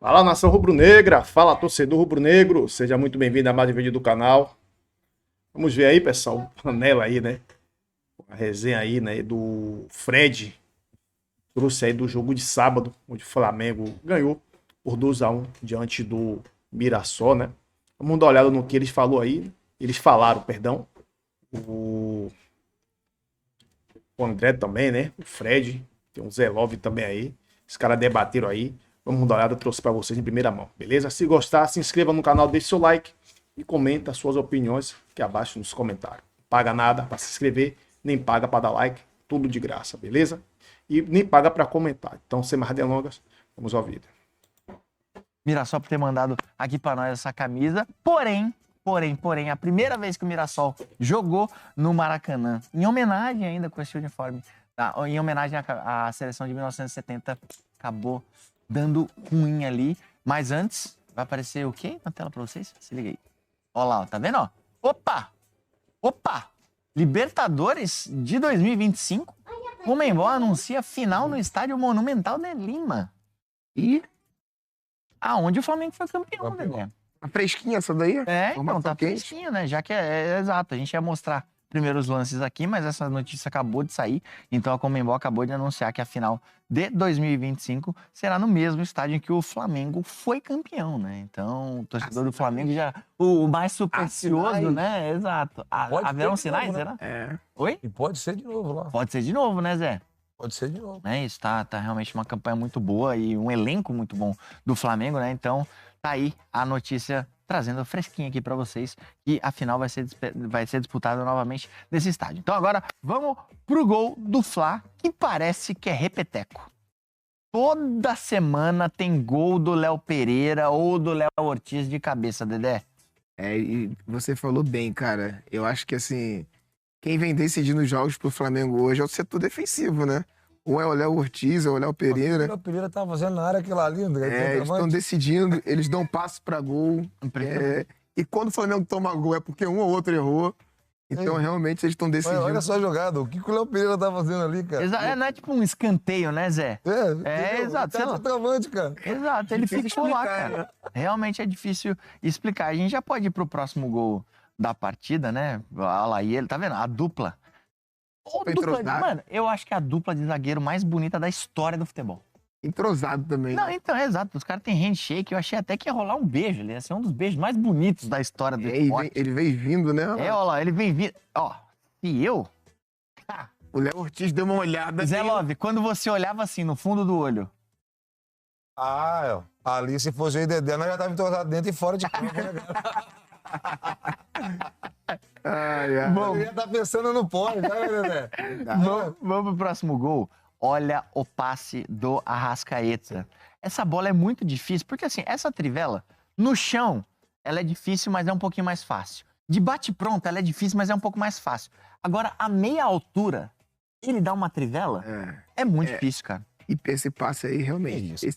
Fala, nação rubro-negra, fala, torcedor rubro-negro, seja muito bem-vindo a mais um vídeo do canal. Vamos ver aí, pessoal, panela aí, né? A resenha aí, né, do Fred. Trouxe aí do jogo de sábado, onde o Flamengo ganhou por 2-1 diante do Mirassol, né? Vamos dar uma olhada no que eles falaram, perdão. O André também, né? O Fred, tem um Zé Love também aí. Os caras debateram aí. Vamos dar uma olhada, trouxe para vocês em primeira mão, beleza? Se gostar, se inscreva no canal, deixe seu like e comenta suas opiniões aqui abaixo nos comentários. Não paga nada para se inscrever, nem paga para dar like, tudo de graça, beleza? E nem paga para comentar. Então, sem mais delongas, vamos ao vídeo. Mirassol por ter mandado aqui para nós essa camisa. Porém, a primeira vez que o Mirassol jogou no Maracanã, em homenagem ainda com esse uniforme, em homenagem à seleção de 1970, acabou dando ruim ali. Mas antes, vai aparecer o quê na tela para vocês? Se liga aí. Olha lá, tá vendo? Ó? Opa! Libertadores de 2025. Conmebol anuncia final no Estádio Monumental de Lima. E aonde o Flamengo foi campeão, né? Tá fresquinha essa daí? Então tá fresquinho, né? Já que é exato. A gente ia mostrar primeiro os lances aqui, mas essa notícia acabou de sair. Então a Conmebol acabou de anunciar que a final de 2025 será no mesmo estádio em que o Flamengo foi campeão, né? Então o torcedor do Flamengo já... O mais supersticioso, né? Exato. Haverão sinais, será? É. Oi? E pode ser de novo lá. Pode ser de novo, né, Zé? Pode ser de novo. Isso, tá realmente uma campanha muito boa e um elenco muito bom do Flamengo, né? Então, tá aí a notícia trazendo fresquinha aqui pra vocês, que a final vai ser disputada novamente nesse estádio. Então agora, vamos pro gol do Fla, que parece que é repeteco. Toda semana tem gol do Léo Pereira ou do Léo Ortiz de cabeça, Dedé. E você falou bem, cara. Eu acho que, assim, quem vem decidindo os jogos pro Flamengo hoje é o setor defensivo, né? Ou é o Léo Ortiz, ou é o Léo Pereira. O Léo Pereira tá fazendo na área aquela ali, André. Eles estão decidindo, eles dão passe pra gol. E quando o Flamengo toma gol é porque um ou outro errou. Então, realmente, eles estão decidindo. Olha só a jogada. O que o Léo Pereira tá fazendo ali, cara? Não é tipo um escanteio, né, Zé? Exato. Tá travante, cara. Exato, ele ficou lá, cara. Né? Realmente é difícil explicar. A gente já pode ir pro próximo gol da partida, né? Olha lá, e ele, tá vendo? A dupla. Mano, eu acho que é a dupla de zagueiro mais bonita da história do futebol. Entrosado também. Não, então, é exato. Os caras têm handshake. Eu achei até que ia rolar um beijo. Ele ia ser um dos beijos mais bonitos da história do esporte. Ele veio vindo, né? Olha lá, ele vem vindo. Ó, e eu... O Léo Ortiz deu uma olhada. Zé Love, quando você olhava assim, no fundo do olho... Ali, se fosse eu e Dedé, nós já tava entrosado dentro e fora de campo, né, cara? Bom, Ele já tá pensando no pole, né, Dedé? Vamos pro próximo gol. Olha o passe do Arrascaeta. Essa bola é muito difícil, porque assim, essa trivela, no chão, ela é difícil, mas é um pouquinho mais fácil. De bate-pronto, ela é difícil, mas é um pouco mais fácil. Agora, a meia altura, ele dá uma trivela, é muito difícil, cara. E esse passe aí, realmente...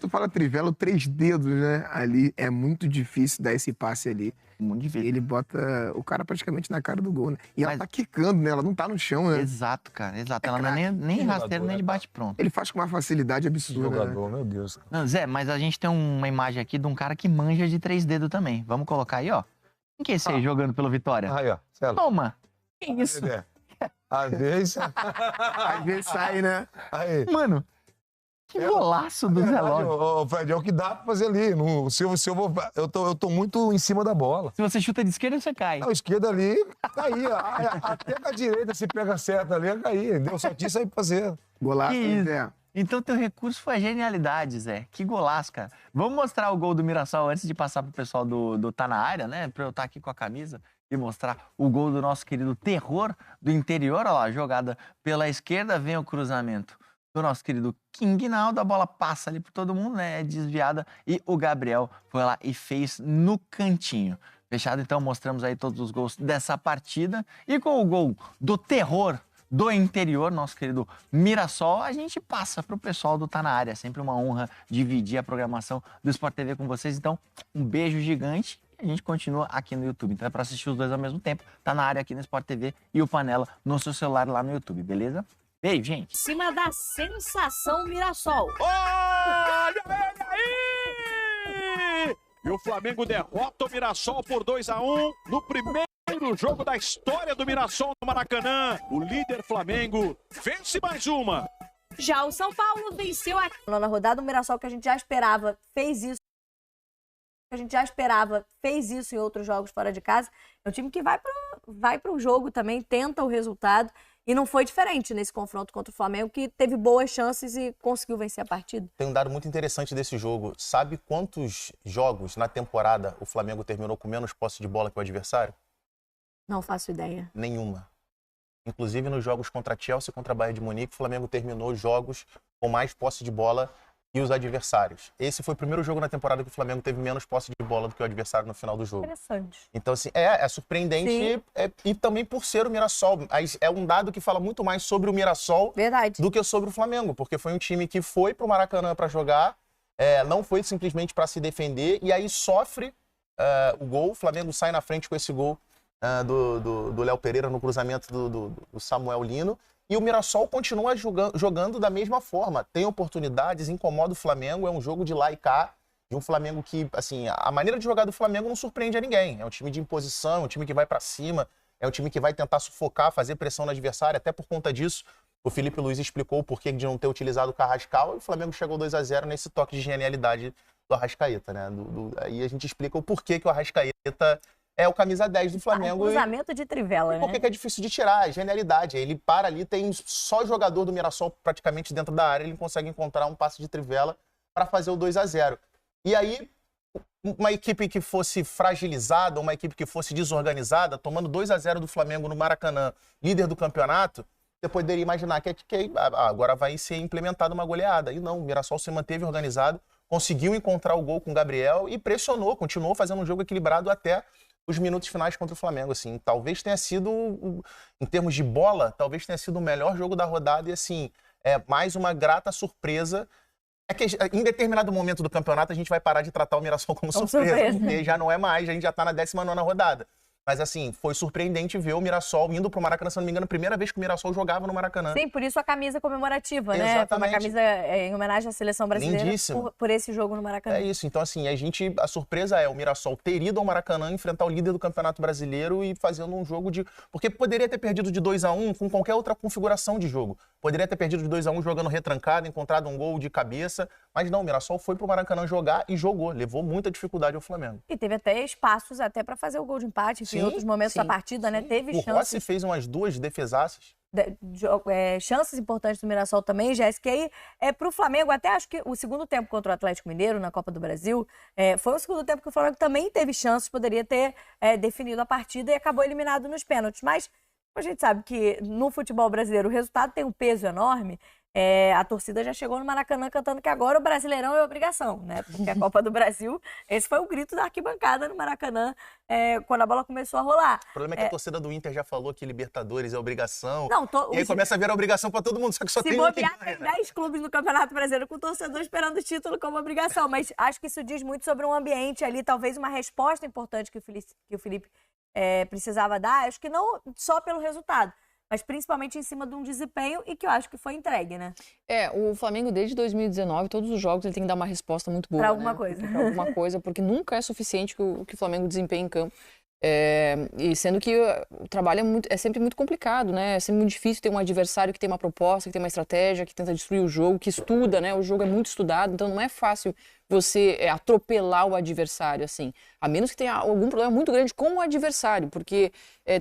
Tu fala trivela, 3 dedos, né? Ali é muito difícil dar esse passe ali. Muito difícil. Ele bota o cara praticamente na cara do gol, né? E ela tá quicando, né? Ela não tá no chão, né? Exato, cara. Exato. Ela não é nem rasteiro, nem de bate-pronto. Ele faz com uma facilidade absurda. Jogador, né? meu Deus. Não, Zé, mas a gente tem uma imagem aqui de um cara que manja de 3 dedos também. Vamos colocar aí, ó. Quem que é esse aí jogando pelo Vitória? Aí, ó. Toma! Que isso? Dedé. Às vezes sai, né? Aí. Mano, que golaço do Zé Love. Ô, Fred, é o que dá pra fazer ali. Eu tô muito em cima da bola. Se você chuta de esquerda, você cai. A esquerda ali, caía. Até com a direita, se pega certo ali, ia cair. Deu só tinha sair fazer. Golaço, Que isso? Zé. Então teu recurso foi a genialidade, Zé. Que golaço, cara. Vamos mostrar o gol do Mirassol antes de passar pro pessoal do Tá Na Área, né? Pra eu estar aqui com a camisa e mostrar o gol do nosso querido terror do interior. Olha lá, jogada pela esquerda, vem o cruzamento do nosso querido King Naldo, a bola passa ali por todo mundo, né? É desviada e o Gabriel foi lá e fez no cantinho. Fechado, então, mostramos aí todos os gols dessa partida. E com o gol do terror do interior, nosso querido Mirassol, a gente passa pro pessoal do Tá Na Área. É sempre uma honra dividir a programação do Sport TV com vocês. Então, um beijo gigante. A gente continua aqui no YouTube. Então é para assistir os dois ao mesmo tempo. Tá Na Área aqui no Sport TV e o Panela no seu celular lá no YouTube, beleza? Beijo, gente. Cima da sensação Mirassol. Olha ele aí! Flamengo derrota o Mirassol por 2-1 no primeiro jogo da história do Mirassol no Maracanã. O líder Flamengo vence mais uma. Já o São Paulo venceu a... Na rodada, o Mirassol, que a gente já esperava, fez isso. Em outros jogos fora de casa. É um time que vai para o jogo também, tenta o resultado. E não foi diferente nesse confronto contra o Flamengo, que teve boas chances e conseguiu vencer a partida. Tem um dado muito interessante desse jogo. Sabe quantos jogos na temporada o Flamengo terminou com menos posse de bola que o adversário? Não faço ideia. Nenhuma. Inclusive nos jogos contra Chelsea e contra Bayern de Munique, o Flamengo terminou jogos com mais posse de bola que os adversários. Esse foi o primeiro jogo na temporada que o Flamengo teve menos posse de bola do que o adversário no final do jogo. Interessante. Então, assim, é surpreendente e também por ser o Mirassol. É um dado que fala muito mais sobre o Mirassol do que sobre o Flamengo, porque foi um time que foi pro Maracanã para jogar, não foi simplesmente para se defender, e aí sofre o gol. O Flamengo sai na frente com esse gol do Léo Pereira no cruzamento do Samuel Lino. E o Mirassol continua jogando da mesma forma. Tem oportunidades, incomoda o Flamengo, é um jogo de lá e cá. De um Flamengo que, assim, a maneira de jogar do Flamengo não surpreende a ninguém. É um time de imposição, é um time que vai pra cima, é um time que vai tentar sufocar, fazer pressão no adversário. Até por conta disso, o Felipe Luiz explicou o porquê de não ter utilizado o Carrascal e o Flamengo chegou 2-0 nesse toque de genialidade do Arrascaeta, né? Aí a gente explica o porquê que o Arrascaeta é o camisa 10 do Flamengo. Cruzamento de trivela, né? Por que é difícil de tirar? É genialidade. Ele para ali, tem só jogador do Mirassol praticamente dentro da área, ele consegue encontrar um passe de trivela para fazer o 2-0. E aí, uma equipe que fosse fragilizada, uma equipe que fosse desorganizada, tomando 2-0 do Flamengo no Maracanã, líder do campeonato, você poderia imaginar que agora vai ser implementada uma goleada. E não, o Mirassol se manteve organizado, conseguiu encontrar o gol com o Gabriel e pressionou, continuou fazendo um jogo equilibrado até os minutos finais contra o Flamengo, assim. Talvez tenha sido, em termos de bola, talvez tenha sido o melhor jogo da rodada e, assim, mais uma grata surpresa. É que em determinado momento do campeonato a gente vai parar de tratar o Mirassol como surpresa, porque já não é mais, a gente já tá na 19ª rodada. Mas, assim, foi surpreendente ver o Mirassol indo pro Maracanã, se não me engano, a primeira vez que o Mirassol jogava no Maracanã. Sim, por isso a camisa comemorativa, né? Exatamente. Foi uma camisa em homenagem à seleção brasileira por esse jogo no Maracanã. É isso. Então, assim, a surpresa é o Mirassol ter ido ao Maracanã, enfrentar o líder do Campeonato Brasileiro e fazendo um jogo de... Porque poderia ter perdido de 2-1 com qualquer outra configuração de jogo. Poderia ter perdido de 2-1 jogando retrancado, encontrado um gol de cabeça. Mas não, o Mirassol foi pro Maracanã jogar e jogou. Levou muita dificuldade ao Flamengo. E teve até espaços até para fazer o gol de empate, em outros momentos da partida, né? Teve chances. O Rossi fez umas 2 defesaças. Chances importantes do Mirassol também, Jéssica. E aí, pro Flamengo, até acho que o segundo tempo contra o Atlético Mineiro, na Copa do Brasil, foi o segundo tempo que o Flamengo também teve chances, poderia ter definido a partida e acabou eliminado nos pênaltis. Mas a gente sabe que no futebol brasileiro o resultado tem um peso enorme. A torcida já chegou no Maracanã cantando que agora o Brasileirão é obrigação, né? Porque a Copa do Brasil, esse foi o grito da arquibancada no Maracanã quando a bola começou a rolar. O problema é que a torcida do Inter já falou que Libertadores é obrigação. Não, e aí começa a virar obrigação pra todo mundo, só que só tem um que ganha. Tem 10 clubes no Campeonato Brasileiro com torcedor esperando o título como obrigação, mas acho que isso diz muito sobre um ambiente ali, talvez uma resposta importante que o Felipe precisava dar, acho que não só pelo resultado, mas principalmente em cima de um desempenho e que eu acho que foi entregue, né? O Flamengo desde 2019, todos os jogos ele tem que dar uma resposta muito boa. Pra alguma coisa. Pra alguma coisa, porque nunca é suficiente que o Flamengo desempenhe em campo. E sendo que o trabalho é sempre muito complicado, né? É sempre muito difícil ter um adversário que tem uma proposta, que tem uma estratégia, que tenta destruir o jogo, que estuda, né? O jogo é muito estudado, então não é fácil você atropelar o adversário, assim. A menos que tenha algum problema muito grande com o adversário, porque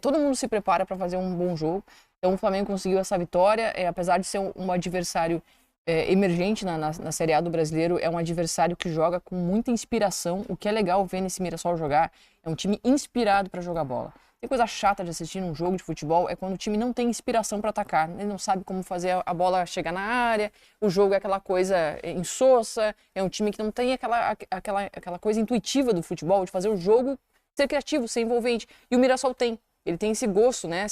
todo mundo se prepara para fazer um bom jogo. Então o Flamengo conseguiu essa vitória, apesar de ser um adversário emergente na Série A do Brasileiro, é um adversário que joga com muita inspiração. O que é legal ver nesse Mirassol jogar é um time inspirado para jogar bola. Tem coisa chata de assistir num jogo de futebol é quando o time não tem inspiração para atacar. Ele não sabe como fazer a bola chegar na área, o jogo é aquela coisa insossa, é um time que não tem aquela coisa intuitiva do futebol, de fazer o jogo ser criativo, ser envolvente. E o Mirassol tem. Ele tem esse gosto, né?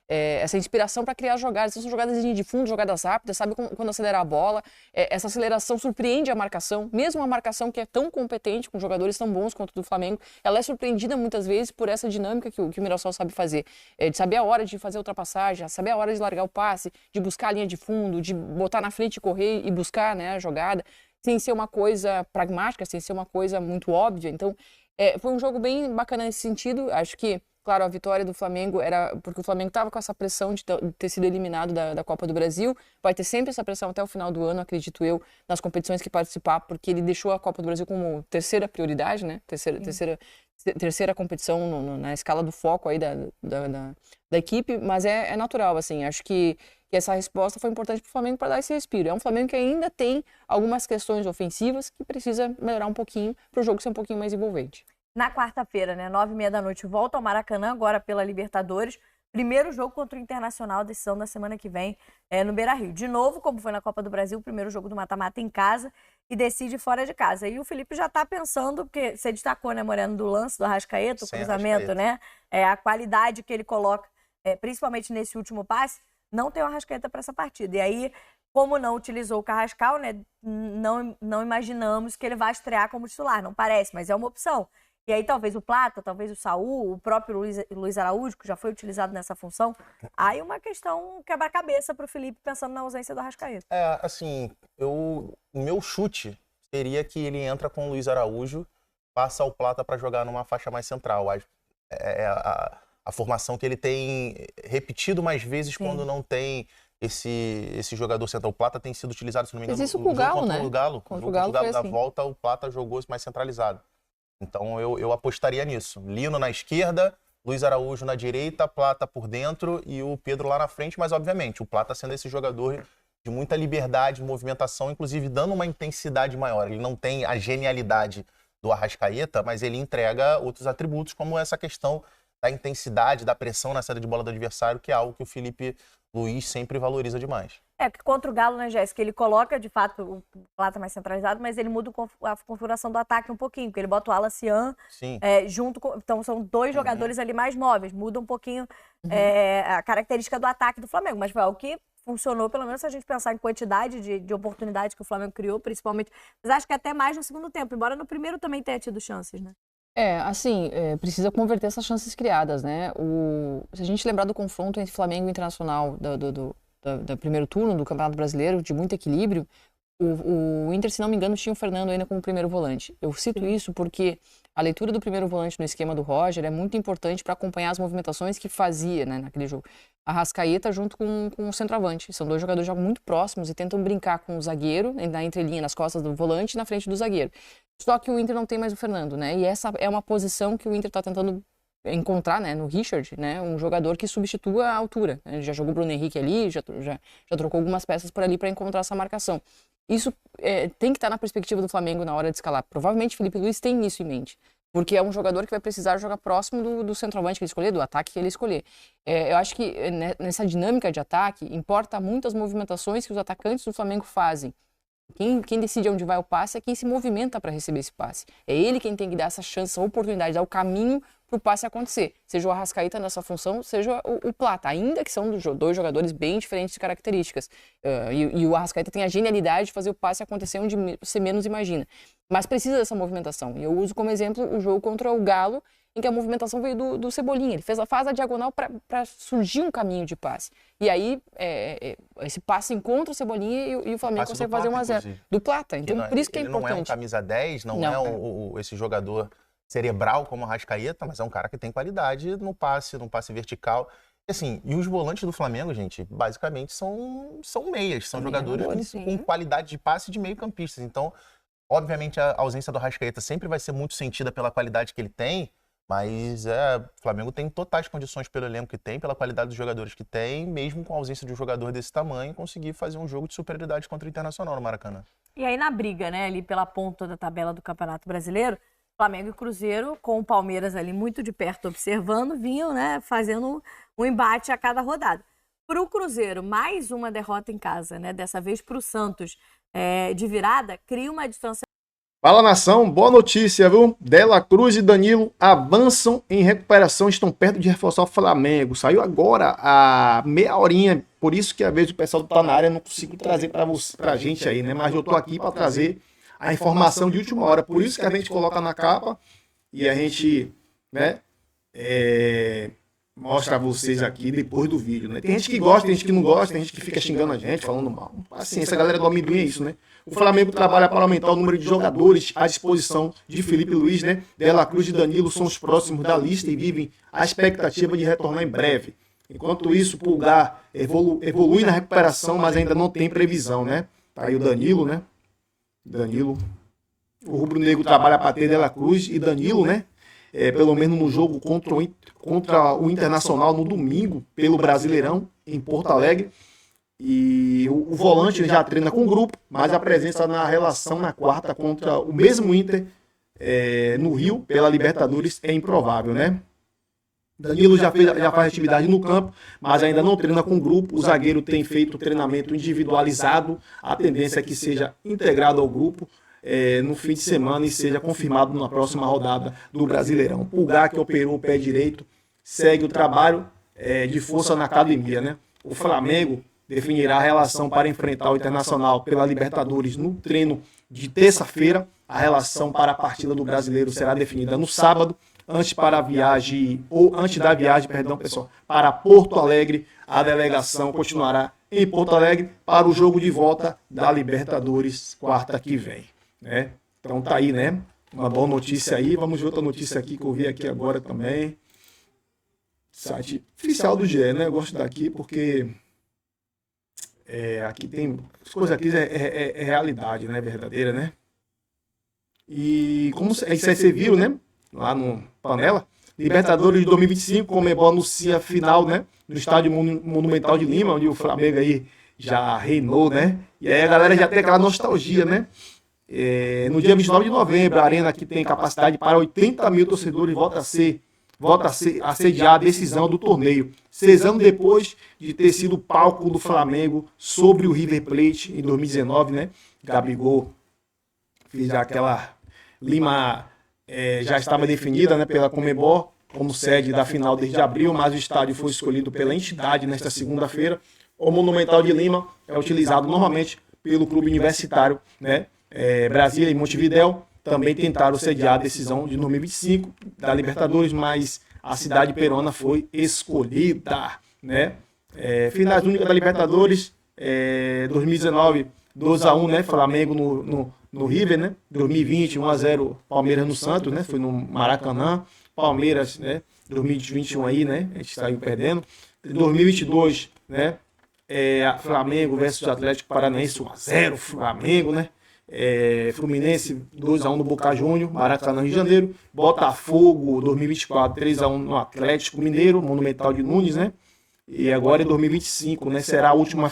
Essa inspiração para criar jogadas. São jogadas de fundo, jogadas rápidas, sabe quando acelerar a bola. Essa aceleração surpreende a marcação. Mesmo a marcação que é tão competente, com jogadores tão bons quanto o do Flamengo, ela é surpreendida muitas vezes por essa dinâmica que o Mirassol sabe fazer. De saber a hora de fazer a ultrapassagem, saber a hora de largar o passe, de buscar a linha de fundo, de botar na frente e correr e buscar, né, a jogada. sem ser uma coisa pragmática, sem ser uma coisa muito óbvia. Então, foi um jogo bem bacana nesse sentido. Acho que, claro, a vitória do Flamengo era porque o Flamengo estava com essa pressão de ter sido eliminado da Copa do Brasil. Vai ter sempre essa pressão até o final do ano, acredito eu, nas competições que participar, porque ele deixou a Copa do Brasil como terceira prioridade, né? Terceira competição na escala do foco aí da equipe, mas é natural, assim. Acho que essa resposta foi importante para o Flamengo para dar esse respiro. É um Flamengo que ainda tem algumas questões ofensivas que precisa melhorar um pouquinho para o jogo ser um pouquinho mais envolvente. Na quarta-feira, né, 9h30 volta ao Maracanã, agora pela Libertadores. Primeiro jogo contra o Internacional, decisão da semana que vem, no Beira-Rio. De novo, como foi na Copa do Brasil, o primeiro jogo do mata-mata em casa e decide fora de casa. E o Felipe já tá pensando, porque você destacou, né, Moreno, do lance do Arrascaeta, o cruzamento, né? A qualidade que ele coloca, principalmente nesse último passe, não tem o Arrascaeta para essa partida. E aí, como não utilizou o Carrascal, né, não imaginamos que ele vai estrear como titular. Não parece, mas é uma opção. E aí talvez o Plata, talvez o Saul, o próprio Luiz Araújo, que já foi utilizado nessa função. Aí uma questão quebra-cabeça para o Felipe, pensando na ausência do Arrascaeta. Assim, o meu chute seria que ele entra com o Luiz Araújo, passa o Plata para jogar numa faixa mais central. A formação que ele tem repetido mais vezes quando não tem esse jogador central. O Plata tem sido utilizado, se não me engano, mas isso com o Galo, né? O Galo, contra o Galo da assim. volta, o Plata jogou mais centralizado. Então eu apostaria nisso. Lino na esquerda, Luiz Araújo na direita, Plata por dentro e o Pedro lá na frente, mas obviamente o Plata sendo esse jogador de muita liberdade, movimentação, inclusive dando uma intensidade maior. Ele não tem a genialidade do Arrascaeta, mas ele entrega outros atributos, como essa questão da intensidade, da pressão na saída de bola do adversário, que é algo que o Felipe Luiz sempre valoriza demais. Porque contra o Galo, né, Jéssica, ele coloca, de fato, o Plata mais centralizado, mas ele muda a configuração do ataque um pouquinho, porque ele bota o Alacian junto com... Então, são dois jogadores ali mais móveis, muda um pouquinho a característica do ataque do Flamengo, mas foi algo que funcionou, pelo menos se a gente pensar em quantidade de oportunidades que o Flamengo criou, principalmente, mas acho que até mais no segundo tempo, embora no primeiro também tenha tido chances, né? Precisa converter essas chances criadas, né? Se a gente lembrar do confronto entre Flamengo e Internacional do primeiro turno do Campeonato Brasileiro, de muito equilíbrio, o Inter, se não me engano, tinha o Fernando ainda como primeiro volante. Eu cito isso porque a leitura do primeiro volante no esquema do Roger é muito importante para acompanhar as movimentações que fazia, né, naquele jogo. A Arrascaeta junto com o centroavante. São dois jogadores que jogam muito próximos e tentam brincar com o zagueiro, na entrelinha, nas costas do volante e na frente do zagueiro. Só que o Inter não tem mais o Fernando, né? E essa é uma posição que o Inter está tentando encontrar, né, no Richard, né, um jogador que substitua a altura. Ele já jogou o Bruno Henrique ali, já trocou algumas peças por ali para encontrar essa marcação. Isso tem que estar na perspectiva do Flamengo na hora de escalar. Provavelmente Felipe Luiz tem isso em mente, porque é um jogador que vai precisar jogar próximo do centroavante que ele escolher, do ataque que ele escolher. Eu acho que nessa dinâmica de ataque, importa muito as movimentações que os atacantes do Flamengo fazem. Quem decide onde vai o passe é quem se movimenta para receber esse passe. É ele quem tem que dar essa chance, essa oportunidade, dar o caminho para o passe acontecer. Seja o Arrascaeta nessa função, seja o Plata. Ainda que são dois jogadores bem diferentes de características. E o Arrascaeta tem a genialidade de fazer o passe acontecer onde você menos imagina. Mas precisa dessa movimentação. E eu uso como exemplo o jogo contra o Galo, em que a movimentação veio do Cebolinha. Ele faz a diagonal para surgir um caminho de passe. E aí, esse passe encontra o Cebolinha e o Flamengo consegue fazer 1-0. Do Plata. Então, por isso que é importante. Ele não é um camisa 10, não é esse jogador cerebral como o Arrascaeta, mas é um cara que tem qualidade no passe vertical. E, assim, e os volantes do Flamengo, gente, basicamente são meias. São jogadores com qualidade de passe de meio-campistas. Então, obviamente, a ausência do Arrascaeta sempre vai ser muito sentida pela qualidade que ele tem, mas o Flamengo tem totais condições pelo elenco que tem, pela qualidade dos jogadores que tem, mesmo com a ausência de um jogador desse tamanho, conseguir fazer um jogo de superioridade contra o Internacional no Maracanã. E aí na briga, né, ali pela ponta da tabela do Campeonato Brasileiro, Flamengo e Cruzeiro, com o Palmeiras ali muito de perto observando, vinham, né, fazendo um embate a cada rodada. Para o Cruzeiro, mais uma derrota em casa, né, dessa vez para o Santos de virada, cria uma distância. Fala, nação, boa notícia, viu? Dela Cruz e Danilo avançam em recuperação, estão perto de reforçar o Flamengo. Saiu agora a meia horinha, por isso que às vezes o pessoal tá na área, não consigo trazer pra gente aí, né? Mas eu tô aqui para trazer a informação de última hora, por isso que a gente coloca na capa e a gente, né, mostrar a vocês aqui depois do vídeo, né? Tem gente que gosta, tem gente que não gosta, tem gente que fica xingando a gente, falando mal. Assim, essa galera do amendoim é isso, né? O Flamengo trabalha para aumentar o número de jogadores à disposição de Felipe Luiz, né? De La Cruz e Danilo são os próximos da lista e vivem a expectativa de retornar em breve. Enquanto isso, Pulgar evolui na recuperação, mas ainda não tem previsão, né? Tá aí o Danilo, né? Danilo. O Rubro Negro trabalha para ter De La Cruz e Danilo, né? Pelo menos no jogo contra o Internacional no domingo, pelo Brasileirão, em Porto Alegre. E o volante já treina com o grupo, mas a presença na relação na quarta contra o mesmo Inter no Rio, pela Libertadores, é improvável, né? Danilo já faz atividade no campo, mas ainda não treina com o grupo. O zagueiro tem feito treinamento individualizado. A tendência é que seja integrado ao grupo no fim de semana e seja confirmado na próxima rodada do Brasileirão. Pulgar, que operou o pé direito, segue o trabalho de força na academia, né? O Flamengo definirá a relação para enfrentar o Internacional pela Libertadores no treino de terça-feira. A relação para a partida do Brasileiro será definida no sábado, antes da viagem, pessoal, para Porto Alegre. A delegação continuará em Porto Alegre para o jogo de volta da Libertadores quarta que vem, né? Então tá aí, né? Uma boa notícia aí. Vamos ver outra notícia aqui que eu vi aqui agora também. Site oficial do GE, né? Eu gosto daqui porque aqui tem as coisas aqui é realidade, né? Verdadeira, né? E como vocês viram, né? Lá no Panela, Libertadores de 2025, Conmebol anuncia a final, né? No Estádio Monumental de Lima, onde o Flamengo aí já reinou, né? E aí a galera já tem aquela nostalgia, né? No dia 29 de novembro, a arena que tem capacidade para 80 mil torcedores volta a sediar a decisão do torneio. 6 anos depois de ter sido palco do Flamengo sobre o River Plate em 2019, né? Gabigol fez aquela Lima já estava definida, né, pela Conmebol como sede da final desde abril, mas o estádio foi escolhido pela entidade nesta segunda-feira. O Monumental de Lima é utilizado normalmente pelo clube universitário, né? Brasília e Montevidéu também tentaram sediar a decisão de 2025 da Libertadores, mas a cidade peruana foi escolhida, né? Finais únicas da Libertadores, 2019, 2-1, né? Flamengo no River, né? 2020, 1-0, Palmeiras no Santos, né? Foi no Maracanã. Palmeiras, né? 2021 aí, né? A gente saiu perdendo. 2022, né? Flamengo versus Atlético Paranaense, 1-0, Flamengo, né? Fluminense 2-1 no Boca Juniors, Maracanã, Rio de Janeiro. Botafogo 2024, 3-1 no Atlético Mineiro, Monumental de Nunes, né? E agora em 2025, né? Será a última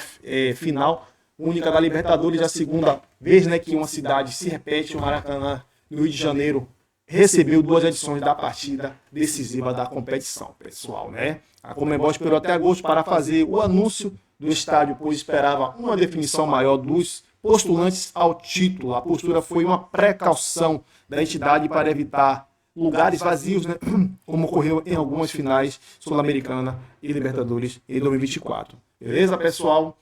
final única da Libertadores, a segunda vez, né, que uma cidade se repete. O Maracanã, no Rio de Janeiro, recebeu 2 edições da partida decisiva da competição, pessoal, né? A Conmebol esperou até agosto para fazer o anúncio do estádio, pois esperava uma definição maior dos postulantes ao título. A postura foi uma precaução da entidade para evitar lugares vazios, né, como ocorreu em algumas finais Sul-Americana e Libertadores em 2024. Beleza, pessoal?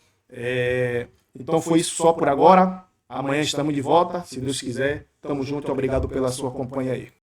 Então foi isso só por agora. Amanhã estamos de volta, se Deus quiser. Tamo junto, obrigado pela sua companhia aí.